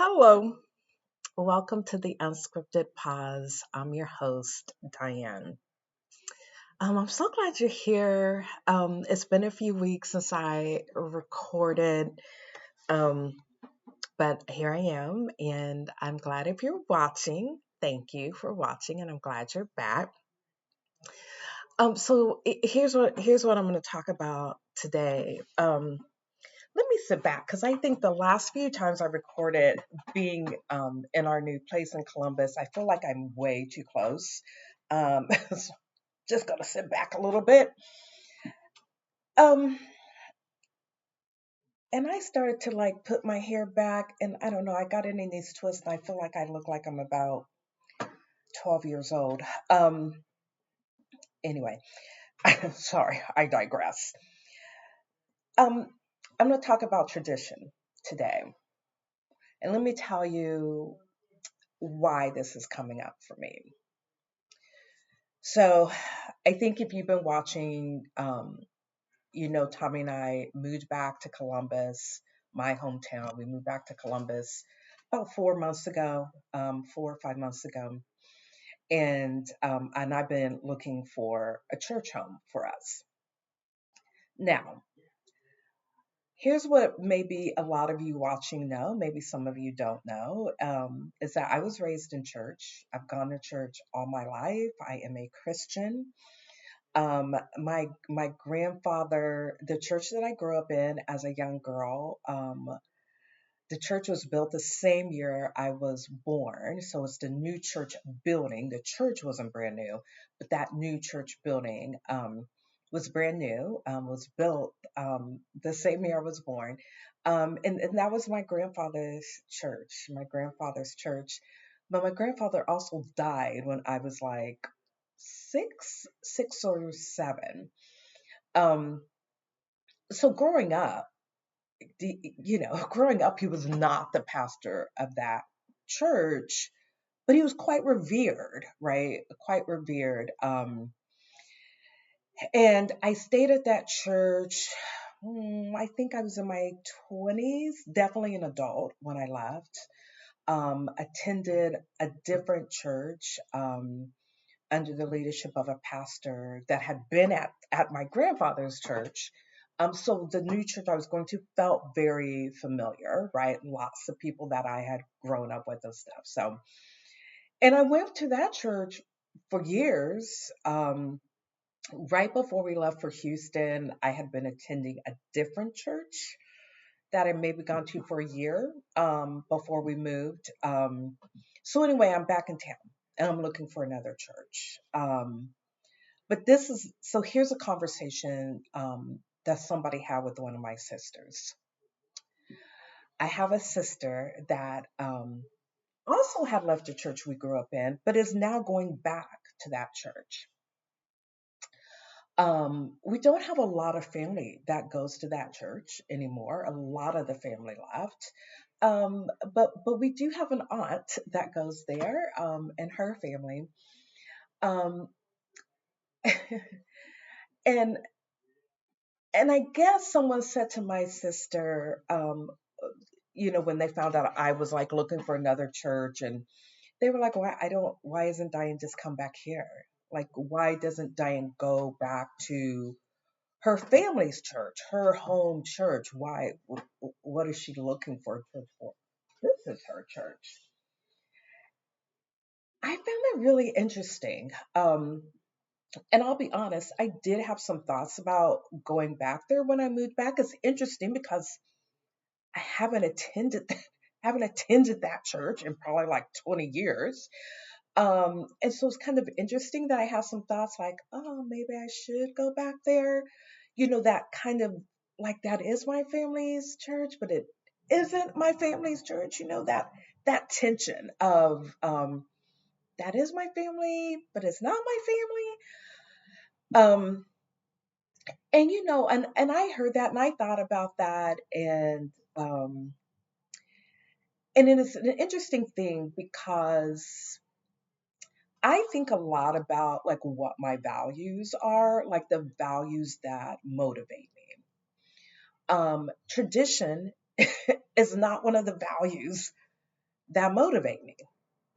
Hello, welcome to the Unscripted Pause. I'm your host, Diane. I'm so glad you're here. It's been a few weeks since I recorded, um, but here I am, and I'm glad if you're watching. Thank you for watching, and I'm glad you're back. Here's what I'm going to talk about today. Let me sit back because I think the last few times I recorded being in our new place in Columbus, I feel like I'm way too close. So just gonna sit back a little bit. Um, and I started to like put my hair back, and I don't know, I got in these twists, and I feel like I look like I'm about 12 years old. Anyway, sorry, I digress. Um, I'm gonna talk about tradition today, and let me tell you why this is coming up for me. So I think if you've been watching, Tommy and I moved back to Columbus, my hometown. We moved back to Columbus about 4 months ago, 4 or 5 months ago. And I've been looking for a church home for us. Now, here's what maybe a lot of you watching know, maybe some of you don't know, is that I was raised in church. I've gone to church all my life. I am a Christian. My grandfather, the church that I grew up in as a young girl, the church was built the same year I was born. So it's the new church building. The church wasn't brand new, but that new church building was brand new, was built the same year I was born. And that was my grandfather's church, my grandfather's church. But my grandfather also died when I was like six or seven. Um, so growing up, he was not the pastor of that church, but he was quite revered, right? Quite revered. And I stayed at that church. I think I was in my 20s, definitely an adult when I left. Attended a different church. Under the leadership of a pastor that had been at my grandfather's church. So the new church I was going to felt very familiar, right? Lots of people that I had grown up with and stuff. So, and I went to that church for years. Right before we left for Houston, I had been attending a different church that I maybe gone to for a year before we moved. So anyway, I'm back in town and I'm looking for another church. But this is so here's a conversation that somebody had with one of my sisters. I have a sister that also had left the church we grew up in, but is now going back to that church. We don't have a lot of family that goes to that church anymore. A lot of the family left. But we do have an aunt that goes there, and her family. Um, and and I guess someone said to my sister, when they found out I was like looking for another church, and they were like, why isn't Diane just come back here? Like, why doesn't Diane go back to her family's church, her home church? Why, what is she looking for a church for? This is her church. I found it really interesting. And I'll be honest, I did have some thoughts about going back there when I moved back. It's interesting because I haven't attended that church in probably like 20 years. And so it's kind of interesting that I have some thoughts like, oh, maybe I should go back there. That kind of like that is my family's church, but it isn't my family's church. That tension of that is my family, but it's not my family. And I heard that and I thought about that, and it is an interesting thing because I think a lot about like what my values are, like the values that motivate me. Tradition is not one of the values that motivate me.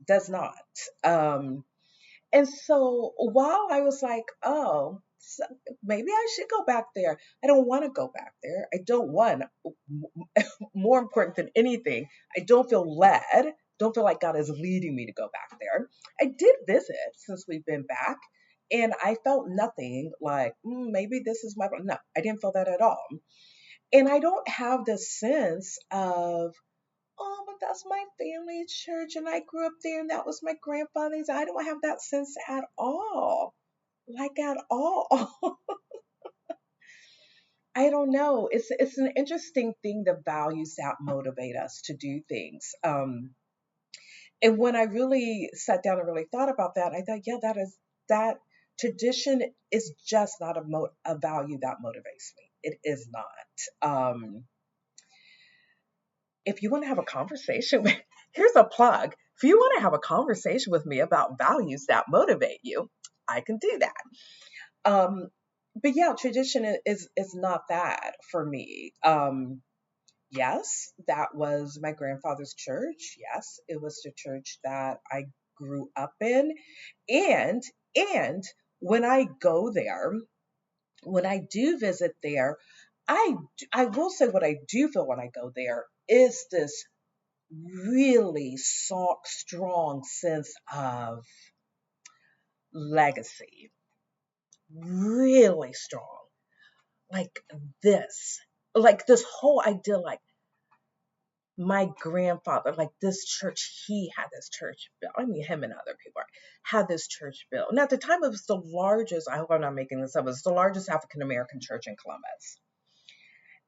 Does not. Um, and so while I was like, oh, so maybe I should go back there, I don't want to go back there. I don't want, more important than anything, I don't feel led, don't feel like God is leading me to go back there. I did visit since we've been back, and I felt nothing like, maybe this is my, no, I didn't feel that at all. And I don't have this sense of, oh, but that's my family church and I grew up there and that was my grandfather's. I don't have that sense at all. Like at all. I don't know. It's an interesting thing, the values that motivate us to do things. And when I really sat down and really thought about that, I thought, yeah, that tradition is just not a value that motivates me. It is not. If you want to have a conversation with, here's a plug. If you want to have a conversation with me about values that motivate you, I can do that. Um, but yeah, tradition is not that for me. Yes, that was my grandfather's church. Yes, it was the church that I grew up in. And and when I go there, when I do visit there, I will say what I do feel when I go there is this really strong sense of legacy, really strong. Like this, like this whole idea, like my grandfather, like this church, he had this church built. I mean, him and other people had this church built. And at the time, it was the largest, I hope I'm not making this up, it was the largest African American church in Columbus.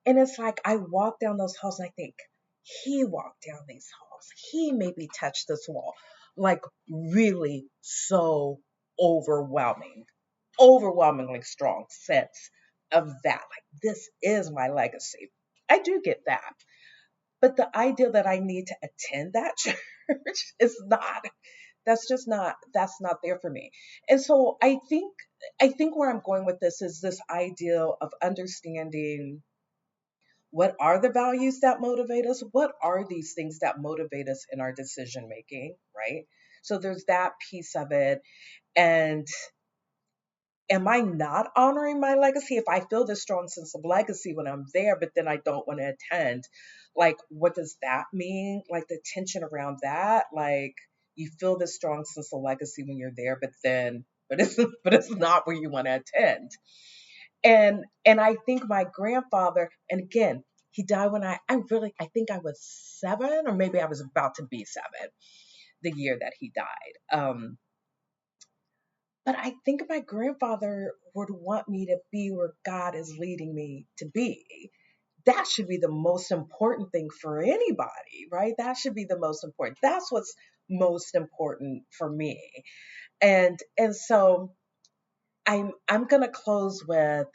And it's like I walk down those halls and I think, he walked down these halls. He maybe touched this wall. Like really so overwhelming, overwhelmingly strong sense of that. Like this is my legacy. I do get that. But the idea that I need to attend that church is not, that's not there for me. And so I think where I'm going with this is this idea of understanding what are the values that motivate us? What are these things that motivate us in our decision making, right? So there's that piece of it. And am I not honoring my legacy if I feel this strong sense of legacy when I'm there, but then I don't want to attend? Like, what does that mean? Like the tension around that, like you feel this strong sense of legacy when you're there, but it's but it's not where you want to attend. And I think my grandfather, and again, he died when I think I was 7, or maybe I was about to be 7 the year that he died. But I think my grandfather would want me to be where God is leading me to be. That should be the most important thing for anybody, right? That should be the most important. That's what's most important for me. And so I'm gonna close with,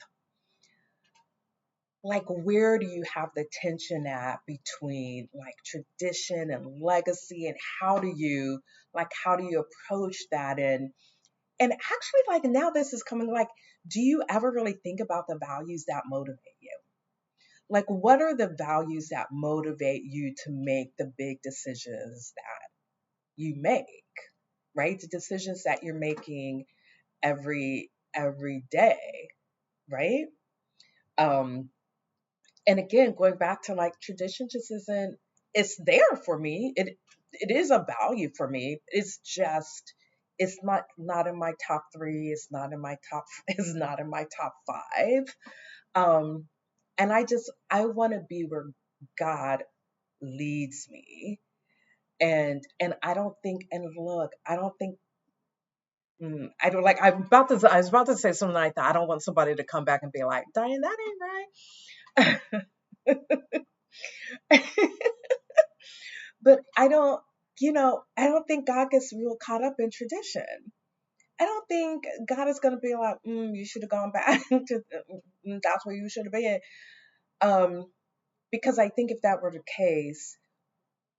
like, where do you have the tension at between like tradition and legacy, and how do you approach that? And actually, like, now this is coming, like, do you ever really think about the values that motivate you? Like, what are the values that motivate you to make the big decisions that you make, right? The decisions that you're making every day, right? Um, and again, going back to like tradition just isn't, it's there for me. It is a value for me. It's just it's not in my top 3, it's not in my top it's not in my top 5. Um and I want to be where God leads me. And I don't think, and look, I don't think, I don't like, I was about to say something like that. I don't want somebody to come back and be like, Diane, that ain't right. But I don't think God gets real caught up in tradition. I don't think God is going to be like, you should have gone back to, that's where you should have been. Um, because I think if that were the case,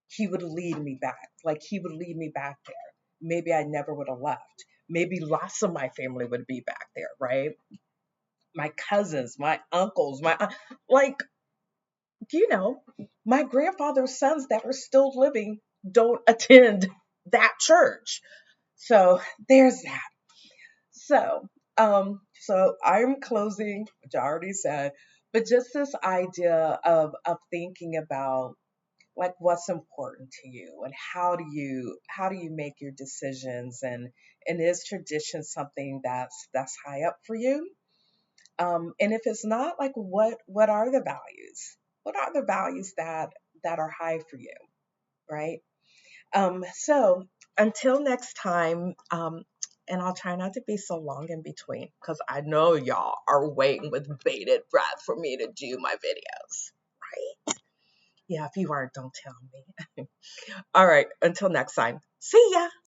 he would lead me back. Like he would lead me back there. Maybe I never would have left. Maybe lots of my family would be back there, right? My cousins, my uncles, like, you know, my grandfather's sons that are still living don't attend that church. So there's that. So I'm closing, which I already said, but just this idea of thinking about like what's important to you and how do you make your decisions, and is tradition something that's high up for you? And if it's not, like what are the values? What are the values that are high for you, right? So until next time, and I'll try not to be so long in between because I know y'all are waiting with bated breath for me to do my videos, right? Yeah, if you aren't, don't tell me. All right, until next time. See ya.